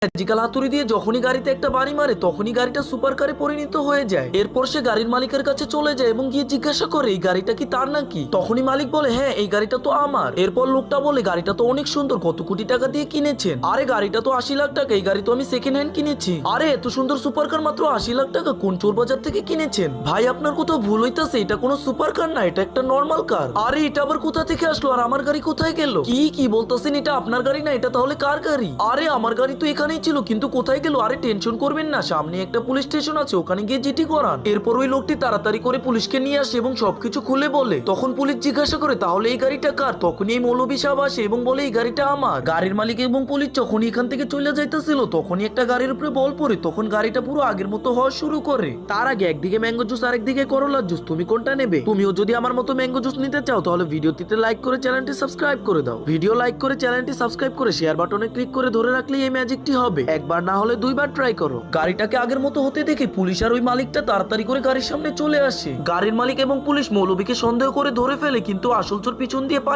Magical হাতুড়ি দিয়ে যখনই গাড়িতে একটা বাড়ি মারে তখনই গাড়িটা সুপার কারে পরিণত হয়ে যায়। এরপর সে গাড়ির মালিকের কাছে চলে যায় এবং গিয়ে জিজ্ঞাসা করে এই গাড়িটা কি তার নাকি। তখনই মালিক বলে হ্যাঁ এই গাড়িটা তো আমার। এরপর লোকটা বলে গাড়িটা তো অনেক সুন্দর, কত কোটি টাকা দিয়ে কিনেছেন। আরে গাড়িটা তো 80 লাখ টাকা, এই গাড়ি তো আমি সেকেন্ড হ্যান্ড কিনেছি। আরে এত সুন্দর সুপার কার মাত্র 80 লাখ টাকা, কোন চোর বাজার থেকে কিনেছেন? ভাই আপনার কোথাও ভুল হইতাছে, এটা কোনো সুপার কার না, এটা একটা নর্মাল কার। আরে এটা আবার কোথা থেকে আসলো আর আমার গাড়ি কোথায় গেল? কি বলতেছেন, এটা আপনার গাড়ি না, এটা তাহলে কার গাড়ি? আরে আমার গাড়ি তো এখানেই ছিল কিন্তু কোথায় গেল? আরে টেনশন করবেন না, সামনে একটা পুলিশ স্টেশন আছে, ওখানে গিয়ে জিটি করান। এরপর ওই লোকটি তাড়াতাড়ি করে পুলিশকে নিয়ে আসে এবং সবকিছু খুলে বলে। তখন পুলিশ জিজ্ঞাসা করে তাহলে এই গাড়িটা কার? তখনই এই মৌলবী সাহেব আসে এবং বলে এই গাড়িটা আমার। গাড়ির মালিক এবং পুলিশ যখনই এখান থেকে চলে যাইতেছিল তখনই একটা গাড়ির উপরে বল পড়ে, তখন গাড়িটা পুরো আগের মতো হওয়া শুরু করে। তার আগে একদিকে ম্যাঙ্গো জুস আর একদিকে করলার জুস, তুমি কোনটা নেবে? তুমিও যদি আমার মতো ম্যাঙ্গো জুস নিতে চাও তাহলে ভিডিওটিতে লাইক করে চ্যানেলটি সাবস্ক্রাইব করে দাও। ভিডিও লাইক করে চ্যানেলটি সাবস্ক্রাইব করে শেয়ার বাটনে ক্লিক করে ধরে রাখলেই এই ম্যাজিকটি হবে। একবার না হলে দুইবার ট্রাই করো। গাড়িটাকে আগের মতো হতে দেখে পুলিশ আর ওই মালিকটা তাড়াতাড়ি করে গাড়ির সামনে চলে আসে। গাড়ির মালিক এবং পুলিশ মৌলবীকে সন্দেহ করে ধরে ফেলে কিন্তু আসল চোর পিছন দিয়ে পালিয়ে